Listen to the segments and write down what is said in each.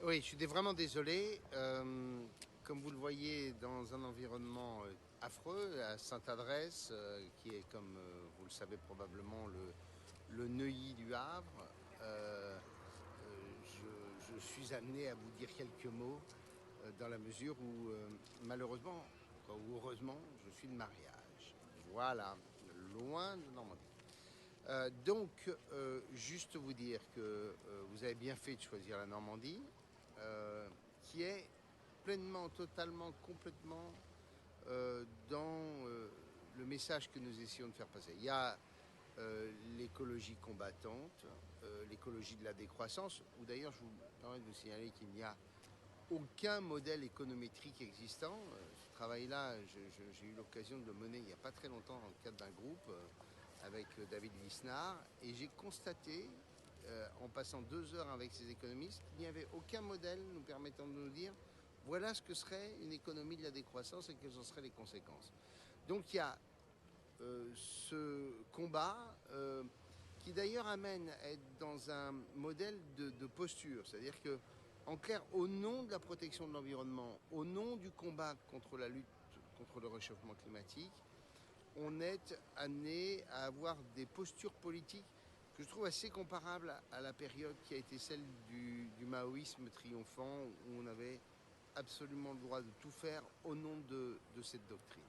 Oui, je suis vraiment désolé. Comme vous le voyez, dans un environnement affreux, à Sainte-Adresse, qui est, comme vous le savez probablement, le Neuilly du Havre, je suis amené à vous dire quelques mots dans la mesure où, malheureusement, ou heureusement, je suis de mariage. Voilà, loin de Normandie. Juste vous dire que vous avez bien fait de choisir la Normandie, qui est pleinement, totalement, complètement dans le message que nous essayons de faire passer. Il y a l'écologie combattante, l'écologie de la décroissance, où d'ailleurs je vous permets de vous signaler qu'il n'y a aucun modèle économétrique existant. Ce travail-là, j'ai eu l'occasion de le mener il n'y a pas très longtemps dans le cadre d'un groupe avec David Lisnard, et j'ai constaté, en passant 2 heures avec ces économistes, qu'il n'y avait aucun modèle nous permettant de nous dire voilà ce que serait une économie de la décroissance et quelles en seraient les conséquences. Donc il y a ce combat qui d'ailleurs amène à être dans un modèle de posture, c'est-à-dire que, en clair, au nom de la protection de l'environnement, au nom du combat contre la lutte contre le réchauffement climatique, on est amené à avoir des postures politiques que je trouve assez comparables à la période qui a été celle du maoïsme triomphant, où on avait absolument le droit de tout faire au nom de cette doctrine.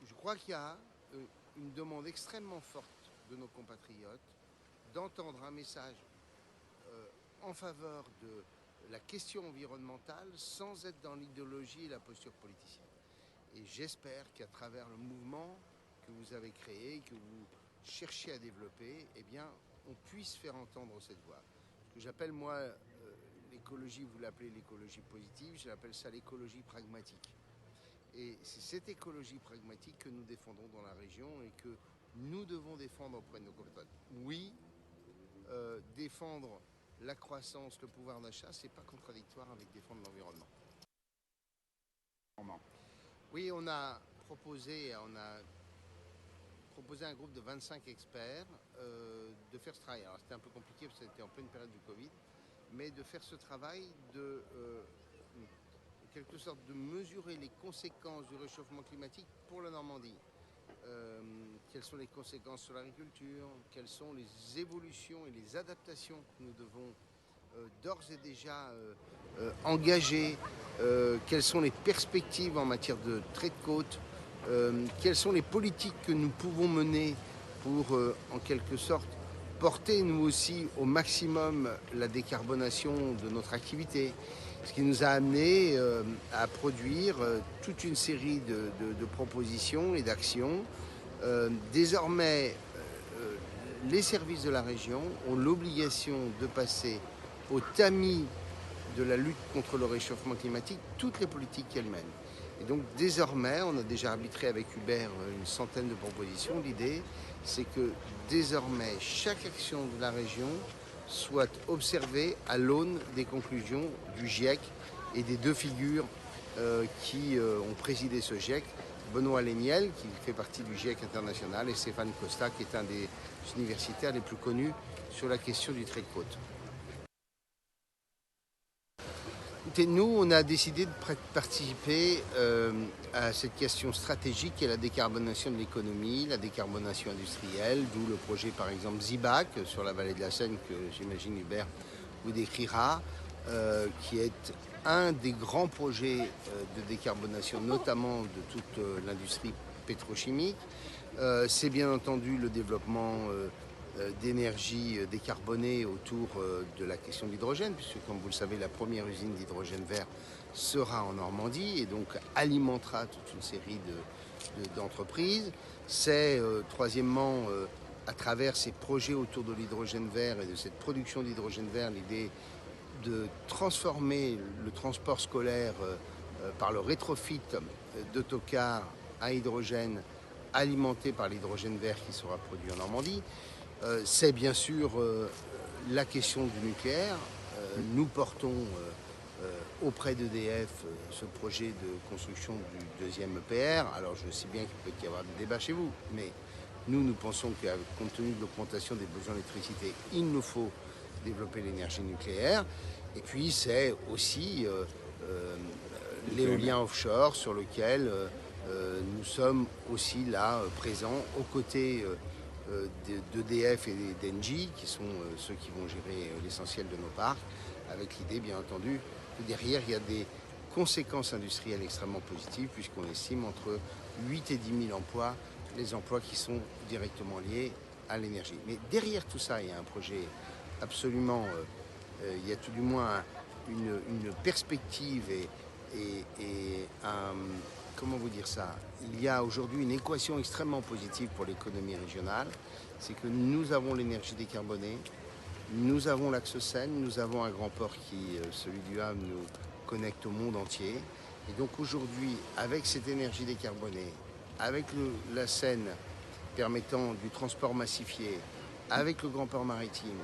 Je crois qu'il y a une demande extrêmement forte de nos compatriotes d'entendre un message en faveur de la question environnementale sans être dans l'idéologie et la posture politicienne. Et j'espère qu'à travers le mouvement que vous avez créé, que vous cherchez à développer, eh bien, on puisse faire entendre cette voix. Ce que j'appelle, moi, l'écologie, vous l'appelez l'écologie positive, je l'appelle ça l'écologie pragmatique. Et c'est cette écologie pragmatique que nous défendons dans la région et que nous devons défendre auprès de nos compatriotes. Oui, défendre la croissance, le pouvoir d'achat, c'est pas contradictoire avec défendre l'environnement. Oui, on a proposé un groupe de 25 experts de faire ce travail. Alors c'était un peu compliqué parce que c'était en pleine période du Covid, mais de faire ce travail de en quelque sorte de mesurer les conséquences du réchauffement climatique pour la Normandie. Quelles sont les conséquences sur l'agriculture, quelles sont les évolutions et les adaptations que nous devons d'ores et déjà engager, quelles sont les perspectives en matière de trait de côte, quelles sont les politiques que nous pouvons mener pour, en quelque sorte, porter nous aussi au maximum la décarbonation de notre activité. Ce qui nous a amené à produire toute une série de propositions et d'actions. Désormais, les services de la région ont l'obligation de passer au tamis de la lutte contre le réchauffement climatique toutes les politiques qu'elles mènent. Et donc désormais, on a déjà arbitré avec Hubert une centaine de propositions. L'idée, c'est que désormais, chaque action de la région soit observée à l'aune des conclusions du GIEC et des deux figures qui ont présidé ce GIEC, Benoît Léniel, qui fait partie du GIEC international, et Stéphane Costa, qui est un des universitaires les plus connus sur la question du trait de côte. Écoutez, nous, on a décidé de participer à cette question stratégique qui est la décarbonation de l'économie, la décarbonation industrielle, d'où le projet par exemple ZIBAC sur la vallée de la Seine que j'imagine Hubert vous décrira, qui est un des grands projets de décarbonation, notamment de toute l'industrie pétrochimique. C'est bien entendu le développement d'énergie décarbonée autour de la question de l'hydrogène, puisque comme vous le savez, la première usine d'hydrogène vert sera en Normandie et donc alimentera toute une série d'entreprises. C'est troisièmement, à travers ces projets autour de l'hydrogène vert et de cette production d'hydrogène vert, l'idée de transformer le transport scolaire par le rétrofit d'autocars à hydrogène alimenté par l'hydrogène vert qui sera produit en Normandie. C'est bien sûr la question du nucléaire. Nous portons auprès d'EDF ce projet de construction du deuxième EPR. Alors je sais bien qu'il peut y avoir des débats chez vous, mais nous pensons que compte tenu de l'augmentation des besoins d'électricité, il nous faut développer l'énergie nucléaire. Et puis c'est aussi l'éolien offshore sur lequel nous sommes aussi là présents aux côtés d'EDF et d'Engie, qui sont ceux qui vont gérer l'essentiel de nos parcs, avec l'idée bien entendu que derrière il y a des conséquences industrielles extrêmement positives, puisqu'on estime entre 8 et 10 000 emplois, les emplois qui sont directement liés à l'énergie. Mais derrière tout ça, il y a un projet absolument, il y a tout du moins une perspective et un, comment vous dire ça, il y a aujourd'hui une équation extrêmement positive pour l'économie régionale, c'est que nous avons l'énergie décarbonée, nous avons l'axe Seine, nous avons un grand port qui, celui du Havre, nous connecte au monde entier. Et donc aujourd'hui, avec cette énergie décarbonée, avec la Seine permettant du transport massifié, avec le grand port maritime,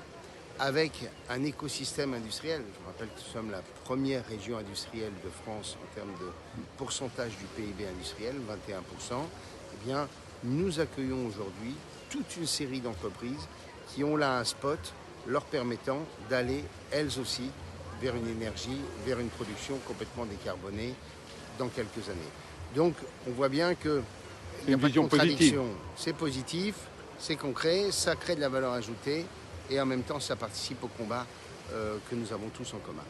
avec un écosystème industriel, je rappelle que nous sommes la première région industrielle de France en termes de pourcentage du PIB industriel, 21%, eh bien, nous accueillons aujourd'hui toute une série d'entreprises qui ont là un spot leur permettant d'aller, elles aussi, vers une énergie, vers une production complètement décarbonée dans quelques années. Donc, on voit bien qu'il n'y a pas de contradiction. C'est positif, c'est concret, ça crée de la valeur ajoutée et en même temps, ça participe au combat que nous avons tous en commun.